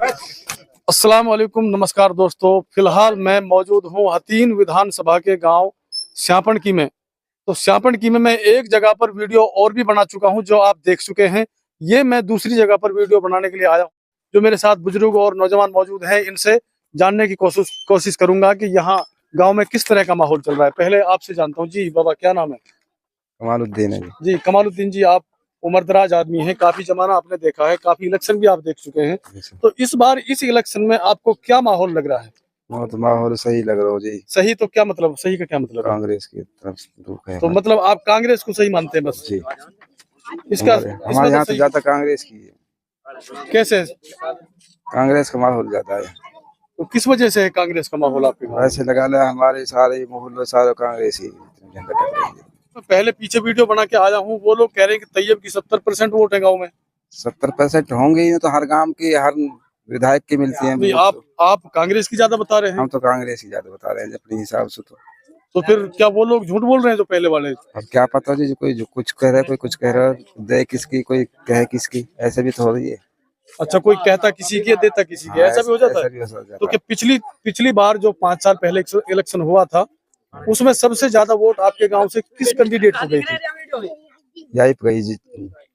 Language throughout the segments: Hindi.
अस्सलाम वालेकुम, नमस्कार दोस्तों। फिलहाल मैं मौजूद हूँ हतीन विधानसभा के गांव श्यापणकी में। तो श्यापणकी में मैं एक जगह पर वीडियो और भी बना चुका हूं जो आप देख चुके हैं। ये मैं दूसरी जगह पर वीडियो बनाने के लिए आया हूं। जो मेरे साथ बुजुर्ग और नौजवान मौजूद हैं, इनसे जानने की कोशिश करूंगा कि यहाँ गाँव में किस तरह का माहौल चल रहा है। पहले आपसे जानता हूँ। जी बाबा, क्या नाम है? कमालुद्दीन है जी कमालुद्दीन जी, आप उम्रदराज आदमी हैं, काफी जमाना आपने देखा है, काफी इलेक्शन भी आप देख चुके हैं। जी। तो इस बार इस इलेक्शन में आपको क्या माहौल लग रहा है? बहुत माहौल सही लग रहा हो जी। सही तो क्या मतलब, सही का क्या मतलब है? कांग्रेस की तरफ रुख है तो मतलब आप कांग्रेस को सही मानते हैं बस? जी। इसका हमारे इसमें तो यहाँ तो सही ज्यादा कांग्रेस की है। कैसे? कांग्रेस का माहौल ज्यादा है। तो किस वजह से है कांग्रेस का माहौल आपके गाँव में? वैसे लगा ले हमारे सारे मोहल्ले सारे कांग्रेस ही झंडा टक रही है। तो पहले पीछे वीडियो बना के आया हूँ, वो लोग कह रहे हैं कि तैयब की 70% वोट है गाँव में। 70% होंगे ही, तो हर गांव की हर विधायक की मिलती है। नहीं, आप कांग्रेस की ज्यादा बता रहे हैं। हम तो कांग्रेस ही ज्यादा बता रहे हैं अपने हिसाब से। तो फिर क्या वो लोग झूठ बोल रहे हैं जो पहले वाले? अब क्या पता जी, कोई जो कुछ कह रहा है, कोई कुछ कह रहा है, दे किसकी कोई कहे किसकी, ऐसे भी तो हो रही है। अच्छा, कोई कहता किसी की देता किसी की, ऐसा भी हो जाता ऐसा है? भी हो जाता तो है। क्या पिछली बार जो 5 साल पहले इलेक्शन हुआ था, उसमें सबसे ज्यादा वोट आपके गांव से किस कैंडिडेट को गई थी? यही गई जी।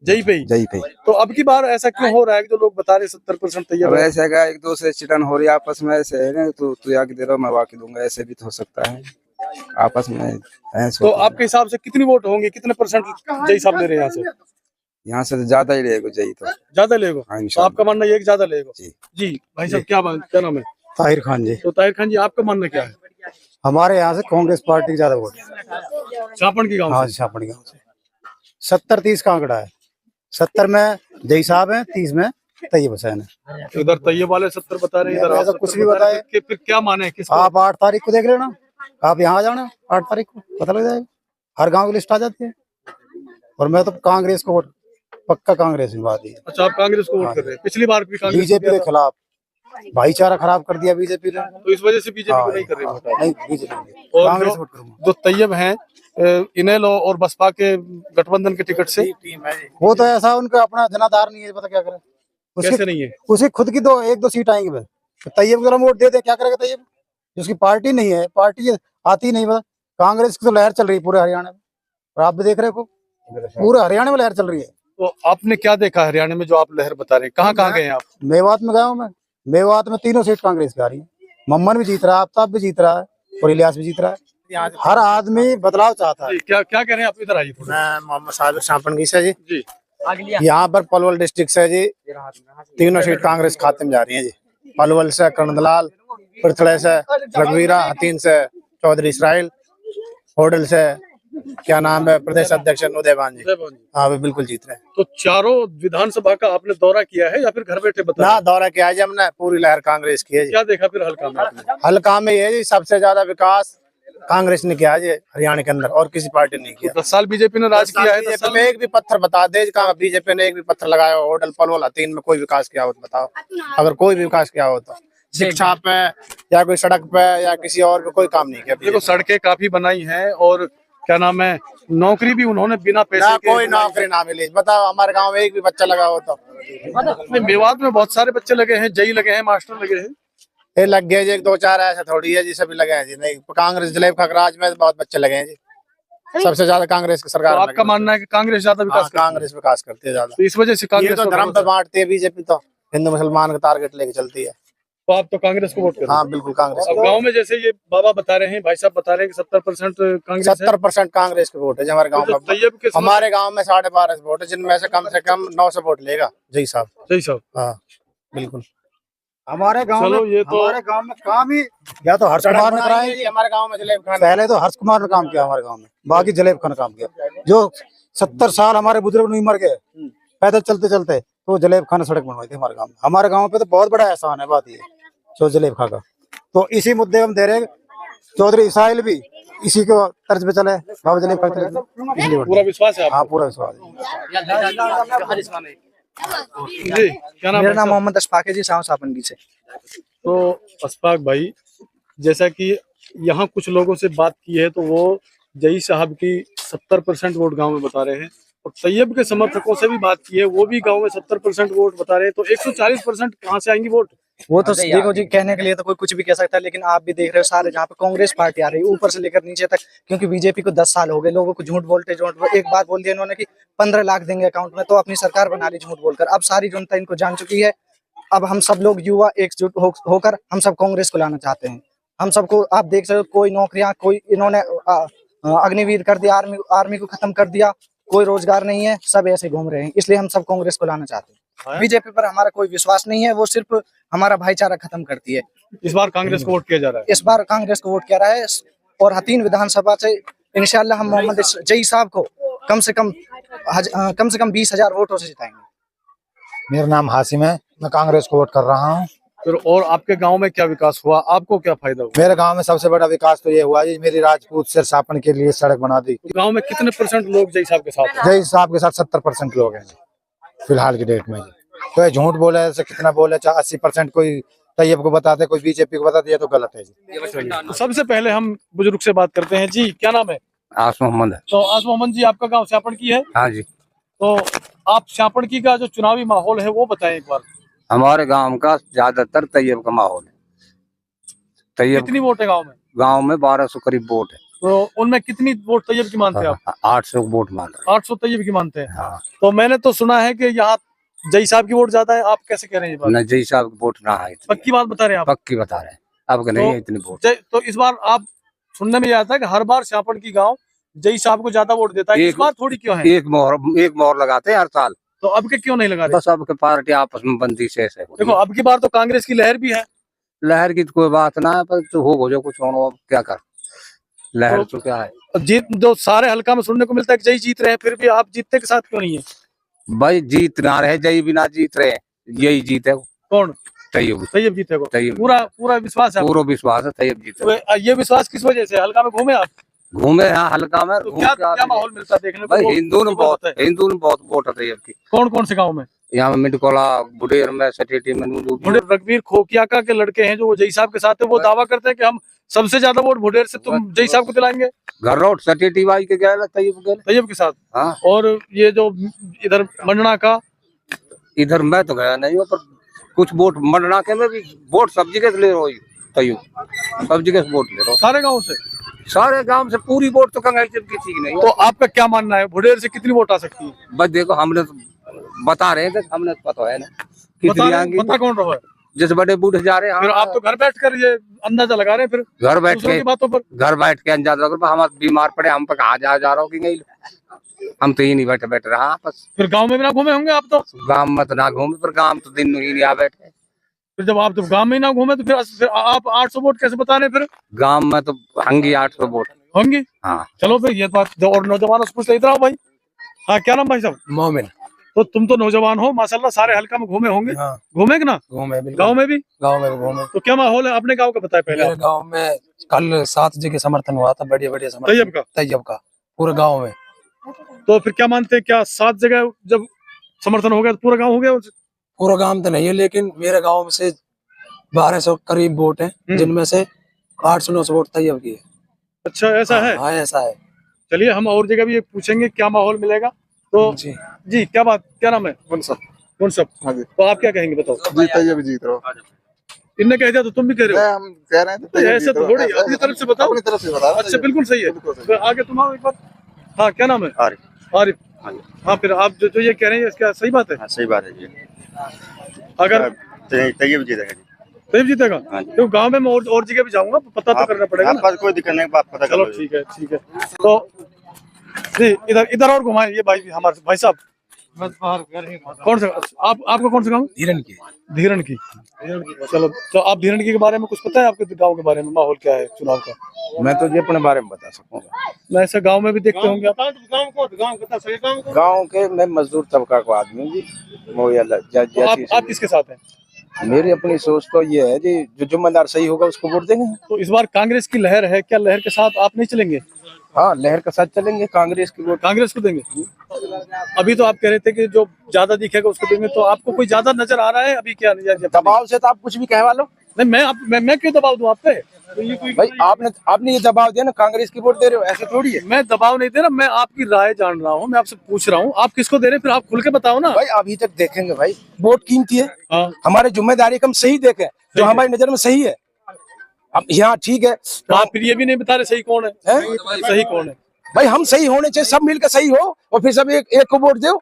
जय पे। जय पे। तो अब की बार ऐसा क्यों हो रहा है कि जो लोग बता रहे 70% तैयब अब है? ऐसे का एक दूसरे चिटन हो रही है आपस में, ऐसे है ना, तू आके दे रहा मैं वाके दूंगा, ऐसे भी तो हो सकता है आपस में। तो आपके हिसाब से कितनी वोट होंगे, कितने परसेंट जय साहब ले रहे हैं यहाँ से तो ज्यादा ही रहेगा जय तो। ज्यादा लेगा? हाँ, तो आपका मानना ये है कि ज्यादा लेगा? जी। जी भाई साहब, क्या नाम है? ताहिर खान जी। तो ताहिर खान जी, आपका मानना क्या है? हमारे यहाँ से कांग्रेस पार्टी की ज्यादा वोट है। चापड़ की गांव हाँ, से? छापड़ी गाँव से 70-30 का आंकड़ा है। 70 में जय साहब है, 30 में तैयब हुसैन है। इधर तैयब वाले 70 बता रहे हैं, इधर आप ऐसा 70 कुछ भी बता रहे हैं। बताए। फिर क्या माने किसको? आप 8 तारीख को देख लेना, आप यहाँ आ जाना 8 तारीख को, पता लग जाएगा। हर गांव की लिस्ट आ जाती है। और मैं तो कांग्रेस को वोट, पक्का कांग्रेस की बात है। अच्छा, आप कांग्रेस को वोट कर रहे हैं? पिछली बार भी कांग्रेस बीजेपी के खिलाफ भाईचारा खराब कर दिया बीजेपी ने, तो इस वजह से बीजेपी को नहीं कर रहे वोट? नहीं बीजेपी, और कांग्रेस वोट करूंगा। जो तैयब हैं इनेलो और बसपा के गठबंधन के टिकट से, वो तो ऐसा उनका अपना जनाधार नहीं है, पता क्या करे। कैसे नहीं है? उसे खुद की 1-2 सीट आएंगी बस। तो तैयब को वोट दे दे, क्या करेगा तैयब? उसकी पार्टी नहीं है, पार्टी आती नहीं बस। कांग्रेस की तो लहर चल रही है पूरे हरियाणा में, और आप भी देख रहे हो पूरे हरियाणा में लहर चल रही है। तो आपने क्या देखा हरियाणा में जो आप लहर बता रहे हैं? कहाँ कहाँ गए हैं आप? मेवात में गया हूँ मैं। मेवात में 3 सीट कांग्रेस की आ रही है। मम्मन भी जीत रहा है, आफ्ताब भी जीत रहा है, और इलियास भी जीत रहा है। हर आदमी बदलाव चाहता है। क्या क्या कह रहे हैं आप? इधर आइए थोड़ा। मैं मोहम्मद साबिर शापणगी से जी। जी। यहाँ पर पलवल डिस्ट्रिक्ट से जी 3 सीट कांग्रेस खाते में जा रही है जी। पलवल से कर्णदलाल, पृथ्वी से रघुवीरा, हतीन से चौधरी इसराइल, होडल से क्या नाम है प्रदेश अध्यक्ष उदयभान जी। हाँ, वे बिल्कुल जीत रहे हैं। तो चारों विधानसभा का आपने दौरा किया है या फिर घर बैठे बता? ना, दौरा किया जी हमने, पूरी लहर कांग्रेस की है जी। क्या देखा फिर हल्का में आपने? हल्का में ये जी सबसे ज्यादा विकास कांग्रेस ने किया जी हरियाणा के अंदर, और किसी पार्टी ने किया। 10 साल बीजेपी ने राज किया है। 10 बीजेपी साल में एक भी पत्थर बता दे कहाँ बीजेपी ने एक भी पत्थर लगाया हो होटल पलवल हतीन में कोई विकास किया हो तो बताओ। अगर कोई भी विकास किया हो तो शिक्षा पे या कोई सड़क पे या किसी और पे कोई काम नहीं किया। देखो, सड़कें काफी बनाई हैं, और क्या नाम है, नौकरी भी उन्होंने बिना पैसे ना के। कोई नौकरी ना मिली, बताओ हमारे गांव में एक भी बच्चा लगा हो तो। मेवात में बहुत सारे बच्चे लगे हैं, जई लगे हैं, मास्टर लगे हैं। ये लग गए जी 1-2-4, ऐसा थोड़ी है जी सभी लगे हैं जी। नहीं, कांग्रेस जलेब का राज में बहुत बच्चे लगे हैं जी। सबसे ज्यादा कांग्रेस की सरकार। तो आपका मानना है कि कांग्रेस ज्यादा विकास करती है? कांग्रेस विकास करती है ज्यादा। तो इस वजह से कांग्रेस तो धर्म पे बांटती है बीजेपी, तो हिंदू मुसलमान का टारगेट लेके चलती है। तो आप तो कांग्रेस को वोट कर रहे हैं? हाँ बिल्कुल कांग्रेस। अब गांव में जैसे ये बाबा बता रहे हैं, भाई साहब बता रहे हैं कि 70% कांग्रेस है। 70% कांग्रेस के वोट है हमारे गाँव में। तैयब के हमारे गाँव में 12.5 वोट है, जिनमें से कम 900 वोट लेगा जय साहब। जय साहब, हाँ बिल्कुल। हमारे गांव चलो, में ये तो हमारे गांव में काम ही या तो हर्ष कुमार ने कराया जी। हमारे गांव में जलेब खान, पहले तो हर्ष कुमार ने काम किया हमारे गांव में, बाकी जलेब खान ने काम किया। जो 70 साल हमारे बुजुर्ग नहीं मर गए पैदल चलते चलते, तो जलेब खान ने सड़क बनवाई थी हमारे गांव में। हमारे गांव पे तो बहुत बड़ा एहसान है बात ये जो जलेब खा का। तो इसी मुद्दे हम दे रहे, चौधरी इसराइल भी इसी को तर्ज पे चले, बाबा जलेब खा इसलिए पूरा विश्वास है? हाँ पूरा विश्वास है। जी, क्या नाम? मेरा नाम मोहम्मद अशफाक है जी, शापणगी से। तो अशफाक भाई, जैसा कि यहाँ कुछ लोगों से बात की है, तो वो जई साहब की 70% वोट गांव में बता रहे हैं, और तैयब के समर्थकों से भी बात की है, वो भी गांव में 70% वोट बता रहे हैं, तो 140% कहाँ से आएंगी वोट? वो तो देखो जी, कहने के लिए तो कोई कुछ भी कह सकता है, लेकिन आप भी देख रहे हो सारे जहाँ पे कांग्रेस पार्टी आ रही है ऊपर से लेकर नीचे तक, क्योंकि बीजेपी को 10 साल हो गए, लोगों को झूठ बोलते एक बात बोल दिया इन्होंने कि 15 लाख देंगे अकाउंट में, तो अपनी सरकार बना ली झूठ बोलकर। अब सारी जनता इनको जान चुकी है। अब हम सब लोग युवा एकजुट होकर हम सब कांग्रेस को लाना चाहते हैं। हम सबको आप देख सकते हो, कोई नौकरियां, कोई इन्होंने अग्निवीर कर दिया, आर्मी को खत्म कर दिया, कोई रोजगार नहीं है, सब ऐसे घूम रहे हैं। इसलिए हम सब कांग्रेस को लाना चाहते हैं। बीजेपी पर हमारा कोई विश्वास नहीं है, वो सिर्फ हमारा भाईचारा खत्म करती है। इस बार कांग्रेस को वोट किया जा रहा है। इस बार कांग्रेस को वोट किया रहा है और हतीन विधानसभा से इंशाल्लाह हम मोहम्मद जई साहब को कम से कम 20,000 वोटों से जिताएंगे। मेरा नाम हासिम है, मैं कांग्रेस को वोट कर रहा हूँ। फिर और आपके गांव में क्या विकास हुआ, आपको क्या फायदा हुआ? मेरे गांव में सबसे बड़ा विकास तो ये हुआ जी, मेरी राजपूत से सापन के लिए सड़क बना दी। गांव में कितने % लोग जय साहब के साथ हैं? जय साहब के साथ 70% लोग हैं फिलहाल की डेट में। तो ये झूठ बोले, ऐसे कितना बोले, 80% कोई तैयब को बताते, कोई बीजेपी को बताते, ये तो गलत है जी। तो सबसे पहले हम बुजुर्ग से बात करते हैं। जी क्या नाम है? आस मोहम्मद है। तो आस मोहम्मद जी, आपका गांव श्यापण की है? हाँ जी। तो आप श्यापण की का जो चुनावी माहौल है वो बताएं एक बार। हमारे गांव का ज्यादातर तैयब का माहौल है। तैयब कितनी वोट है गांव में? गांव में 1200 करीब वोट है। तो उनमें कितनी वोट तैयब की मानते हैं आप? 800 वोट मान रहे 800 तैयब की मानते हैं। हैं। हाँ। तो मैंने तो सुना है कि यहाँ जय साहब की वोट ज्यादा है, आप कैसे कह रहे हैं ये बात? न जय साहब की वोट ना है इतनी। पक्की बात बता रहे हैं आप? पक्की बता रहे हैं, अब नहीं है इतनी वोट। तो इस बार आप सुनने में आता है कि हर बार श्यापण की गांव जय साहब को ज्यादा वोट देता है, इस बार थोड़ी क्यों है? एक मोहर लगाते हैं हर साल। तो अब के क्यों नहीं लगा रहे? बस अब के पार्टी आपस में बंदी से ऐसे देखो अब की बार तो कांग्रेस की लहर भी है। लहर की तो कोई बात ना है, पर तो हो जो कुछ होना, अब क्या कर। लहर तो क्या है, जीत जो सारे हल्का में सुनने को मिलता है कि जय जीत रहे हैं, फिर भी आप जीतने के साथ क्यों नहीं है? भाई जीत ना रहे, जय भी ना जीत रहे, यही जीते। कौन? तैयब। तैयब जीतेगा? तैयब। पूरा विश्वास है? पूरा विश्वास है तैयब जीते। तो ये विश्वास किस वजह से? हल्का में घूमे आप? घूमे यहाँ हल्का में। तो क्या माहौल मिलता है देखने को? भाई हिंदू ने बहुत वोट है तैयब की। कौन कौन से गाँव में? यहाँ में मिटकोला, बुडेर में, सटेटी में। रघुवीर खोकिया का के लड़के हैं जो जय साहब के साथ है, वो दावा करते हैं कि हम सबसे ज्यादा वोट बुडेर से तुम जय साहब को दिलाएंगे। घर रोड सटेटी बाई के गए तैयब के साथ। हाँ। और ये जो इधर मंडना का, इधर मैं तो गया नहीं हूँ, पर कुछ वोट मंडना के में भी वोट सब जगह ले रही तैयब, सब जगह वोट ले रहा। सारे गाँव से? सारे गांव से पूरी वोट तो कांग्रेस की ठीक नहीं। तो आपका क्या मानना है, बुडेर से कितनी वोट आ सकती है? बस देखो, हमने तो बता रहे थे, हमने तो पता है ना कितनी आएंगी। पता कौन रहा है? जैसे बड़े बूढ़े जा रहे हैं। फिर आप तो घर बैठ कर ये अंदाजा लगा रहे हैं, फिर घर बैठ दूसरों के की बातों पर। घर बैठ के अंदाजा लगा, हम बीमार पड़े, हम पे कहा जा रहा हो कि नहीं, हम तो ही नहीं बैठे रहा बस। फिर गांव में भी ना घूमे होंगे आप तो? गांव में तो ना घूमे, पर गांव तो दिन ही नहीं आ बैठे। फिर जब आप तो गांव में ही ना घूमे तो फिर आप 800 वोट कैसे बता रहे हैं? फिर गांव में तो होंगी 800 वोट होंगी। हाँ। चलो फिर ये बात और नौजवानों से पूछते, इधर आओ भाई। हाँ क्या नाम भाई साहब? मोमिन। तो तुम तो नौजवान हो माशाल्लाह, सारे हल्का में घूमे होंगे। हाँ। घूमे कि ना? घूमे, गाँव में भी? गाँव में घूमे। तो क्या माहौल है अपने गाँव का बताए पहले? मेरे गाँव में कल 7 जगह समर्थन हुआ था, बढ़िया समर्थन तैयब का पूरे गाँव में। तो फिर क्या मानते हैं, क्या 7 जगह जब समर्थन हो गया तो पूरा गाँव हो गया? पूरा गाँव तो नहीं है, लेकिन मेरे गाँव से 1200 करीब वोट है, जिनमें से 800-900 वोट तैयब की है। अच्छा ऐसा है? हाँ ऐसा है। चलिए हम और जगह भी पूछेंगे क्या माहौल मिलेगा। तो जी क्या नाम है? मुनसब। हाँ जी। तो आप क्या कहेंगे बताओ? जी तैयब जीत रहा हूँ। इनने कह दिया तो तुम भी कह रहे हो? हम कह रहे हैं तो ऐसे थोड़ी, अपनी तरफ से बताओ। अपनी तरफ से बता। अच्छा बिल्कुल सही है। तो आगे तुम आओ एक बार। हाँ क्या नाम है? आरिफ। हाँ फिर आप जो ये कह रहे हैं इसका सही बात है? हाँ सही बात है जी। अगर तैयब जीतेगा जी। तैयब जीतेगा? तो गाँव में मैं और जगह भी जाऊंगा, पता तो करना पड़ेगा ना। कोई दिक्कत नहीं, बात पता। चलो ठीक है। तो जी इधर और घुमाए ये भाई, हमारे भाई साहब। कौन सा आपका कौन सा गाँव? धीरण की। चलो तो आप धीरण की के बारे में कुछ पता है? आपके गांव के बारे में माहौल क्या है चुनाव का? मैं तो ये अपने बारे में बता सकूंगा। मैं ऐसा गांव में भी देखते होंगे आप? गांव के मैं मजदूर तबका को आदमी जी। तो आप किसके साथ हैं? मेरी अपनी सोच तो ये है जी, जो जिम्मेदार सही होगा उसको वोट देंगे। तो इस बार कांग्रेस की लहर है, क्या लहर के साथ आप नहीं चलेंगे? हाँ, लहर के साथ चलेंगे, कांग्रेस की वोट। कांग्रेस को देंगे। अभी तो आप कह रहे थे कि जो ज्यादा दिखेगा उसको देंगे, तो आपको कोई ज्यादा नजर आ रहा है अभी क्या? दबाव से तो आप कुछ भी कहवा लो। नहीं, मैं क्यों दबाव दूं आप पे? तो ये कोई भाई आपने ये दबाव दिया ना, कांग्रेस की वोट दे रहे हो, ऐसे थोड़ी है। मैं दबाव नहीं दे रहा, मैं आपकी राय जान रहा हूँ, मैं आपसे पूछ रहा हूँ आप किसको दे रहे हैं, फिर आप खुल के बताओ ना। भाई अभी तक देखेंगे भाई, वोट कीमती है। हाँ। हमारी जिम्मेदारी हम सही देखें जो हमारी नजर में सही है। अब यहाँ ठीक है तो आप फिर ये भी नहीं बता रहे सही कौन है, हैं? सही कौन है? भाई हम सही होने चाहिए, सब मिलकर सही हो, और फिर सब एक को वोट दो।